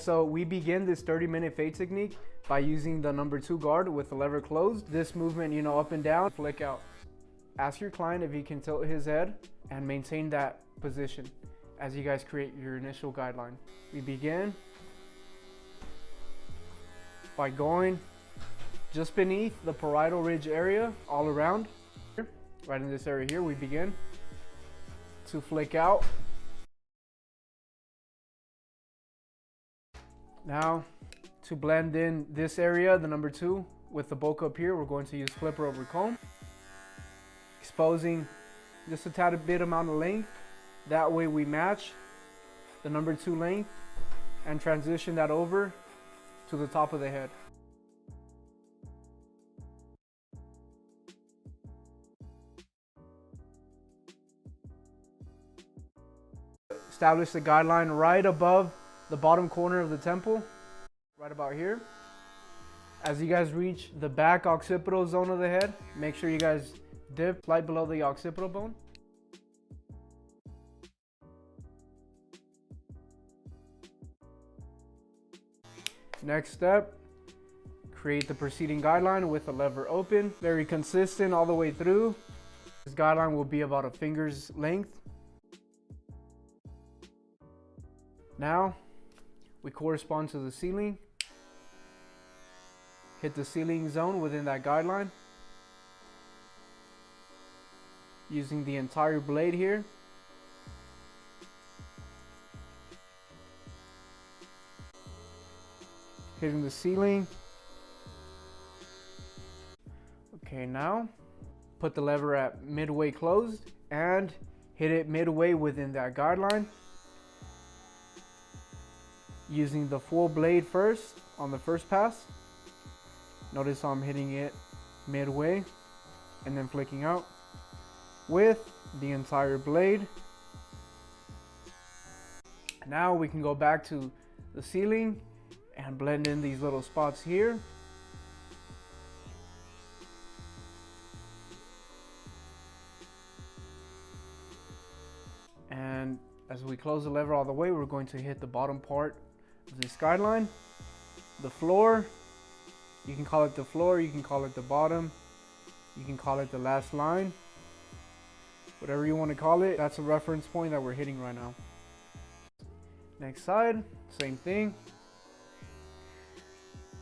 So we begin this 30-minute fade technique by using the number 2 guard with the lever closed. This movement, up and down, flick out. Ask your client if he can tilt his head and maintain that position as you guys create your initial guideline. We begin by going just beneath the parietal ridge area all around. Right in this area here, we begin to flick out. Now, to blend in this area, the number 2, with the bulk up here, we're going to use flipper over comb, exposing just a tad bit amount of length. That way we match the number 2 length and transition that over to the top of the head. Establish the guideline right above the bottom corner of the temple, right about here. As you guys reach the back occipital zone of the head, make sure you guys dip right below the occipital bone. Next step, create the preceding guideline with the lever open. Very consistent all the way through. This guideline will be about a finger's length. Now, we correspond to the ceiling. Hit the ceiling zone within that guideline. Using the entire blade here. Hitting the ceiling. Okay, now put the lever at midway closed and hit it midway within that guideline. Using the full blade first on the first pass. Notice how I'm hitting it midway and then flicking out with the entire blade. Now we can go back to the ceiling and blend in these little spots here. And as we close the lever all the way, we're going to hit the bottom part of this guideline. The floor, you can call it the floor, you can call it the bottom, you can call it the last line. Whatever you want to call it, that's a reference point that we're hitting right now. Next side, same thing.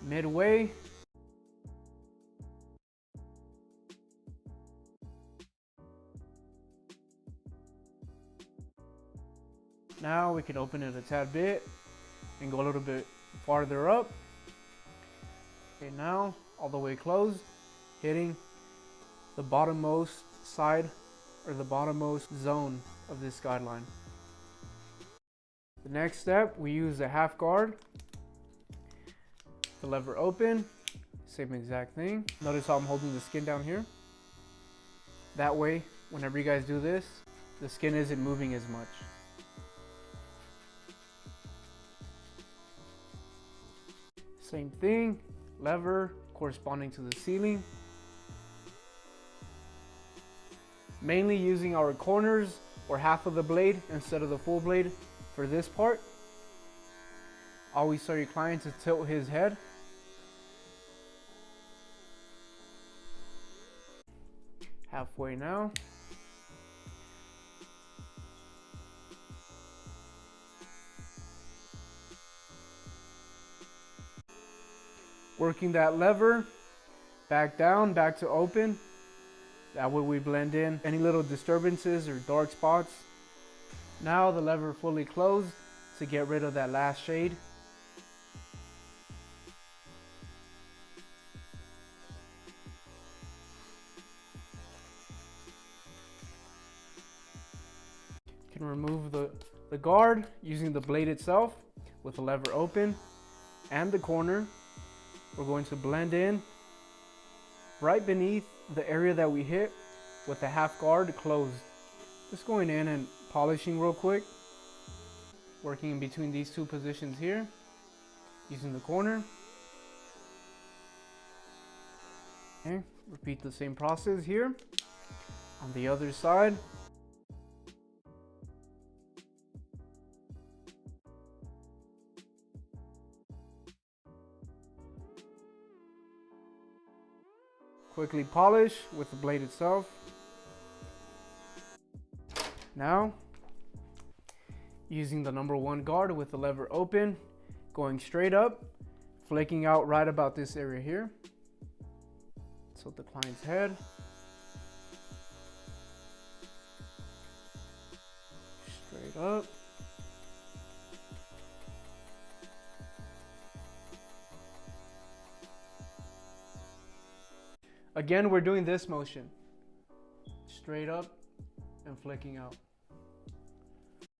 Midway. Now we can open it a tad bit and go a little bit farther up. Okay, now all the way closed, hitting the bottommost side or the bottommost zone of this guideline. The next step, we use a half guard. The lever open, same exact thing. Notice how I'm holding the skin down here. That way, whenever you guys do this, the skin isn't moving as much. Same thing, lever corresponding to the ceiling. Mainly using our corners or half of the blade instead of the full blade for this part. Always tell your client to tilt his head. Halfway now. Working that lever, back down, back to open. That way we blend in any little disturbances or dark spots. Now the lever fully closed to get rid of that last shade. You can remove the guard using the blade itself with the lever open and the corner. We're going to blend in right beneath the area that we hit with the half guard closed. Just going in and polishing real quick, working in between these two positions here, using the corner. Okay, repeat the same process here on the other side. Quickly polish with the blade itself. Now, using the number 1 guard with the lever open, going straight up, flicking out right about this area here. So the client's head. Straight up. Again, we're doing this motion. Straight up and flicking out.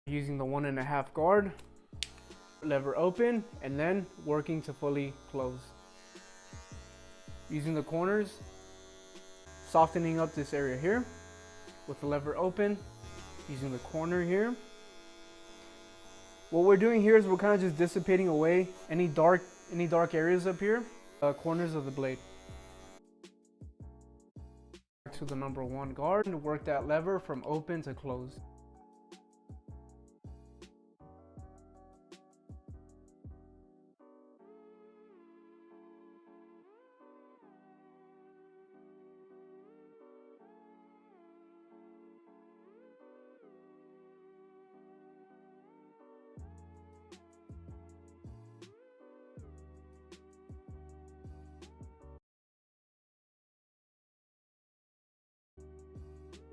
Using the 1.5 guard, lever open, and then working to fully close. Using the corners, softening up this area here with the lever open, using the corner here. What we're doing here is we're kind of just dissipating away any dark areas up here, corners of the blade. To the number 1 guard and work that lever from open to close.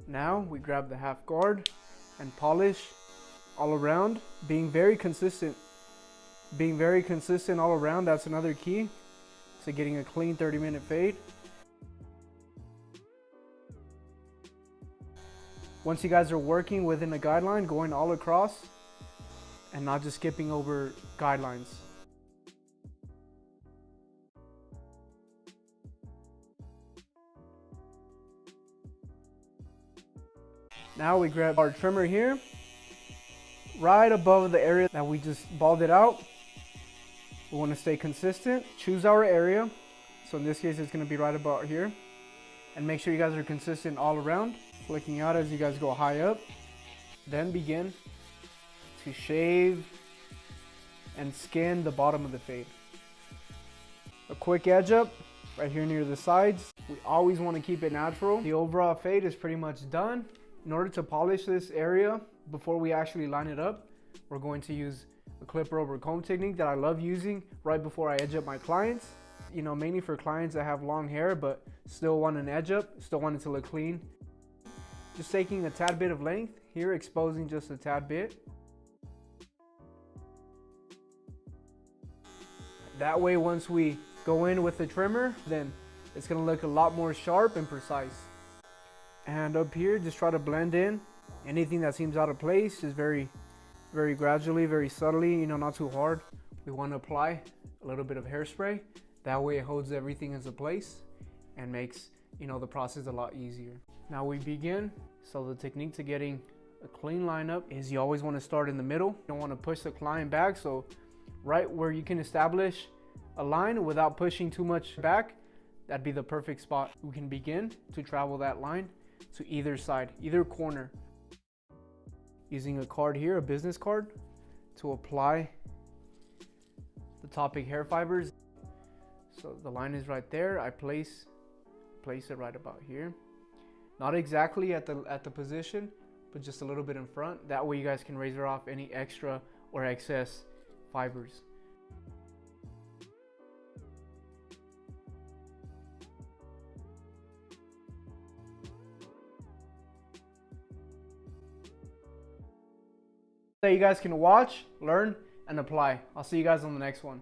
Now we grab the 1/2 guard and polish all around, being very consistent. Being very consistent all around, that's another key to getting a clean 30-minute fade. Once you guys are working within a guideline, going all across and not just skipping over guidelines. Now we grab our trimmer here, right above the area that we just balled it out. We want to stay consistent, choose our area. So in this case, it's going to be right about here. And make sure you guys are consistent all around, flicking out as you guys go high up. Then begin to shave and skin the bottom of the fade. A quick edge up right here near the sides. We always want to keep it natural. The overall fade is pretty much done. In order to polish this area before we actually line it up, we're going to use a clipper over comb technique that I love using right before I edge up my clients. You know, mainly for clients that have long hair but still want an edge up, still want it to look clean. Just taking a tad bit of length here, exposing just a tad bit. That way, once we go in with the trimmer, then it's gonna look a lot more sharp and precise. And up here, just try to blend in anything that seems out of place, just very gradually, very subtly, you know, not too hard. We want to apply a little bit of hairspray. That way it holds everything into place and makes, you know, the process a lot easier. Now we begin. So the technique to getting a clean lineup is you always want to start in the middle. You don't want to push the client back. So right where you can establish a line without pushing too much back, that'd be the perfect spot. We can begin to travel that line to either side, either corner. Using a card here, a business card, to apply the topic hair fibers. So the line is right there. I place it right about here. Not exactly at the position, but just a little bit in front. That way you guys can razor off any extra or excess fibers. That you guys can watch, learn, and apply. I'll see you guys on the next one.